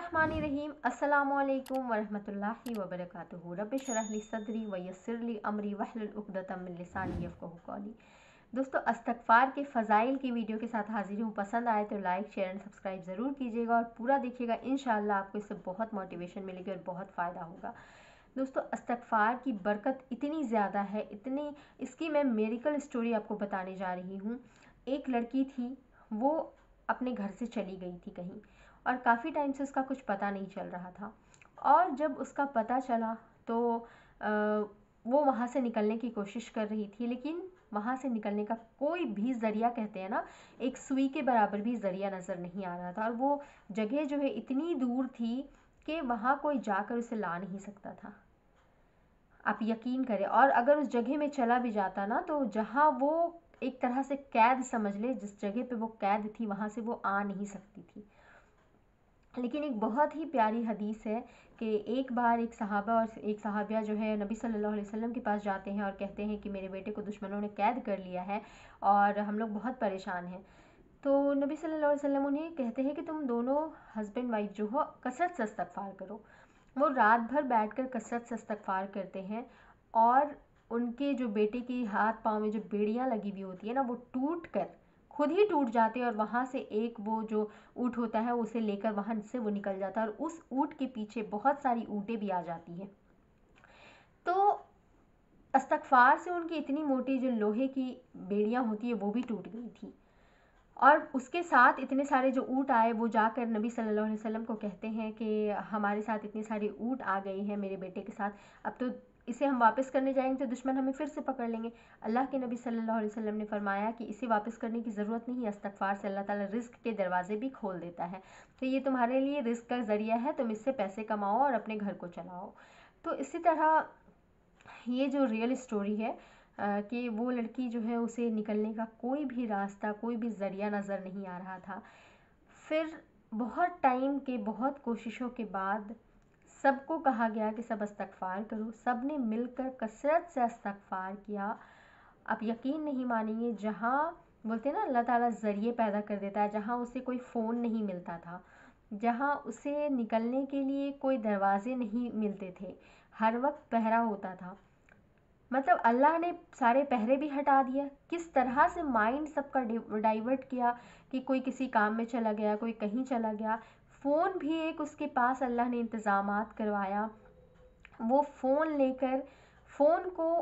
बिस्मिर्रहमानिर्रहीम अस्सलामुअलैकुम वरहमतुल्लाहि वबरकातुहू रब्बि शरह ली सदरी व यस्सिर ली अमरी वहलुल उक़दतम मिन लिसानी यफ़क़हू क़ौली। दोस्तों, इस्तग़फ़ार के फ़ज़ाइल की वीडियो के साथ हाजिर हूँ। पसंद आए तो लाइक शेयर एंड सब्सक्राइब ज़रूर कीजिएगा और पूरा देखिएगा। इंशाअल्लाह आपको इससे बहुत मोटिवेशन मिलेगी और बहुत फ़ायदा होगा। दोस्तों, इस्तग़फ़ार की बरकत इतनी ज़्यादा है, इतनी, इसकी मैं मेरिकल स्टोरी आपको बताने जा रही हूँ। एक लड़की थी, वो अपने घर से चली गई थी कहीं और काफ़ी टाइम से उसका कुछ पता नहीं चल रहा था। और जब उसका पता चला तो वो वहाँ से निकलने की कोशिश कर रही थी, लेकिन वहाँ से निकलने का कोई भी ज़रिया, कहते हैं ना, एक सुई के बराबर भी ज़रिया नज़र नहीं आ रहा था। और वो जगह जो है इतनी दूर थी कि वहाँ कोई जाकर उसे ला नहीं सकता था। आप यकीन करें, और अगर उस जगह में चला भी जाता ना, तो जहाँ वो एक तरह से कैद समझ ले, जिस जगह पे वो कैद थी वहाँ से वो आ नहीं सकती थी। लेकिन एक बहुत ही प्यारी हदीस है कि एक बार एक सहाबा और एक सहाबिया जो है नबी सल्लल्लाहु अलैहि वसल्लम के पास जाते हैं और कहते हैं कि मेरे बेटे को दुश्मनों ने कैद कर लिया है और हम लोग बहुत परेशान हैं। तो नबी सल्लल्लाहु अलैहि वसल्लम उन्हें कहते हैं कि तुम दोनों हस्बैंड वाइफ जो हो कसरत से इस्तग़फ़ार करो। वो रात भर बैठकर कसरत से इस्तग़फ़ार करते हैं और उनके जो बेटे की हाथ पाँव में जो बेड़ियाँ लगी हुई होती है ना, वो टूट कर खुद ही टूट जाते हैं और वहाँ से एक वो जो ऊँट होता है उसे लेकर वहाँ से वो निकल जाता है और उस ऊँट के पीछे बहुत सारी ऊँटें भी आ जाती हैं। तो इस्तग़फ़ार से उनकी इतनी मोटी जो लोहे की बेड़ियाँ होती है वो भी टूट गई थी और उसके साथ इतने सारे जो ऊँट आए, वो जाकर नबी सल्लल्लाहु अलैहि वसल्लम को कहते हैं कि हमारे साथ इतने सारे ऊँट आ गए हैं मेरे बेटे के साथ, अब तो इसे हम वापस करने जाएंगे तो दुश्मन हमें फिर से पकड़ लेंगे। अल्लाह के नबी सल्लल्लाहु अलैहि वसल्लम ने फरमाया कि इसे वापस करने की ज़रूरत नहीं है, इस्तग़फ़ार से अल्लाह ताला रिज़्क़ के दरवाजे भी खोल देता है, तो ये तुम्हारे लिए रिज़्क़ का ज़रिया है, तुम इससे पैसे कमाओ और अपने घर को चलाओ। तो इसी तरह ये जो रियल स्टोरी है कि वो लड़की जो है उसे निकलने का कोई भी रास्ता, कोई भी ज़रिया नज़र नहीं आ रहा था। फिर बहुत टाइम के, बहुत कोशिशों के बाद सबको कहा गया कि सब इस्तग़फ़ार करो। सब ने मिलकर कसरत से इस्तग़फ़ार किया। आप यकीन नहीं मानेंगे, जहाँ बोलते हैं ना अल्लाह ताला ज़रिए पैदा कर देता है, जहाँ उसे कोई फ़ोन नहीं मिलता था, जहाँ उसे निकलने के लिए कोई दरवाजे नहीं मिलते थे, हर वक्त पहरा होता था। मतलब अल्लाह ने सारे पहरे भी हटा दिया। किस तरह से माइंड सबका डाइवर्ट किया कि कोई किसी काम में चला गया, कोई कहीं चला गया। फ़ोन भी एक उसके पास अल्लाह ने इंतज़ामात करवाया। वो फ़ोन लेकर फ़ोन को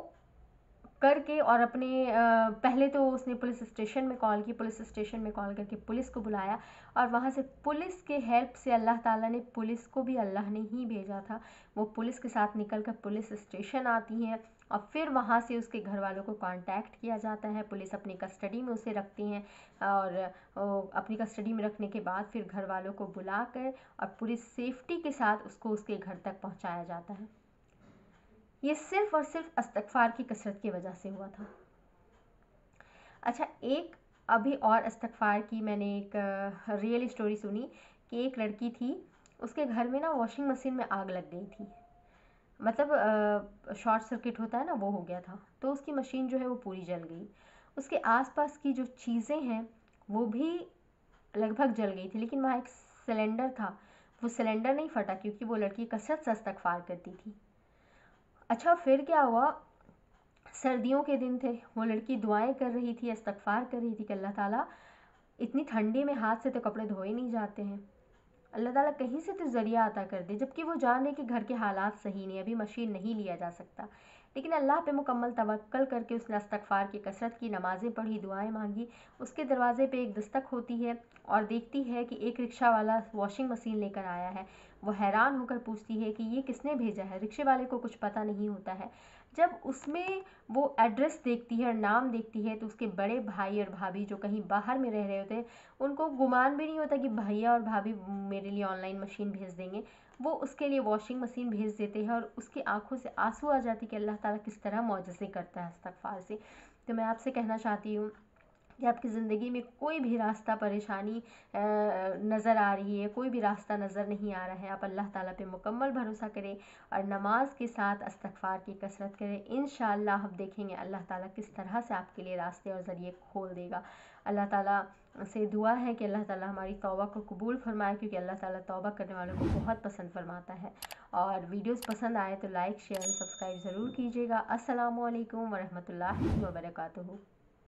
करके और अपने पहले तो उसने पुलिस स्टेशन में कॉल की, पुलिस स्टेशन में कॉल करके पुलिस को बुलाया और वहाँ से पुलिस के हेल्प से अल्लाह ताला ने, पुलिस को भी अल्लाह ने ही भेजा था। वो पुलिस के साथ निकल कर पुलिस स्टेशन आती हैं और फिर वहाँ से उसके घर वालों को कांटेक्ट किया जाता है। पुलिस अपनी कस्टडी में उसे रखती हैं और अपनी कस्टडी में रखने के बाद फिर घर वालों को बुलाकर और पूरी सेफ्टी के साथ उसको उसके घर तक पहुँचाया जाता है। ये सिर्फ़ और सिर्फ इस्तग़फ़ार की कसरत की वजह से हुआ था। अच्छा, एक अभी और इस्तग़फ़ार की मैंने एक रियल स्टोरी सुनी कि एक लड़की थी, उसके घर में ना वॉशिंग मशीन में आग लग गई थी। मतलब शॉर्ट सर्किट होता है ना, वो हो गया था, तो उसकी मशीन जो है वो पूरी जल गई। उसके आसपास की जो चीज़ें हैं वो भी लगभग जल गई थी, लेकिन वहाँ एक सिलेंडर था, वो सिलेंडर नहीं फटा क्योंकि वो लड़की कसरत से इस्तग़फ़ार करती थी। अच्छा, फिर क्या हुआ, सर्दियों के दिन थे, वो लड़की दुआएं कर रही थी, इस्तग़फ़ार कर रही थी कि अल्लाह ताला, इतनी ठंडी में हाथ से तो कपड़े धोए नहीं जाते हैं, अल्लाह ताला कहीं से तो ज़रिया अता कर दे। जबकि वो जान रही कि घर के हालात सही नहीं, अभी मशीन नहीं लिया जा सकता, लेकिन अल्लाह पे मुकम्मल तवक्कल करके उसने इस्तग़फ़ार की कसरत की, नमाज़ें पढ़ी, दुआएं मांगी। उसके दरवाज़े पे एक दस्तक होती है और देखती है कि एक रिक्शा वाला वॉशिंग मशीन लेकर आया है। वो हैरान होकर पूछती है कि ये किसने भेजा है। रिक्शे वाले को कुछ पता नहीं होता है। जब उसमें वो एड्रेस देखती है और नाम देखती है तो उसके बड़े भाई और भाभी जो कहीं बाहर में रह रहे होते हैं, उनको गुमान भी नहीं होता कि भैया और भाभी मेरे लिए ऑनलाइन मशीन भेज देंगे। वो उसके लिए वॉशिंग मशीन भेज देते हैं और उसकी आंखों से आंसू आ जाती कि अल्लाह ताला किस तरह मौजज़े करता है इस्तग़फ़ार से। तो मैं आपसे कहना चाहती हूँ कि आपकी ज़िंदगी में कोई भी रास्ता, परेशानी नज़र आ रही है, कोई भी रास्ता नज़र नहीं आ रहा है, आप अल्लाह ताला पे मुकम्मल भरोसा करें और नमाज के साथ इस्तग़फ़ार की कसरत करें। इंशाअल्लाह आप देखेंगे अल्लाह ताला किस तरह से आपके लिए रास्ते और ज़रिए खोल देगा। अल्लाह ताला से दुआ है कि अल्लाह ताला हमारी तौबा को कबूल फरमाए, क्योंकि अल्लाह ताला तौबा करने वालों को बहुत पसंद फरमाता है। और वीडियोस पसंद आए तो लाइक शेयर सब्सक्राइब ज़रूर कीजिएगा। अस्सलामु अलैकुम वरहमतुल्लाहि वबरकातुहू।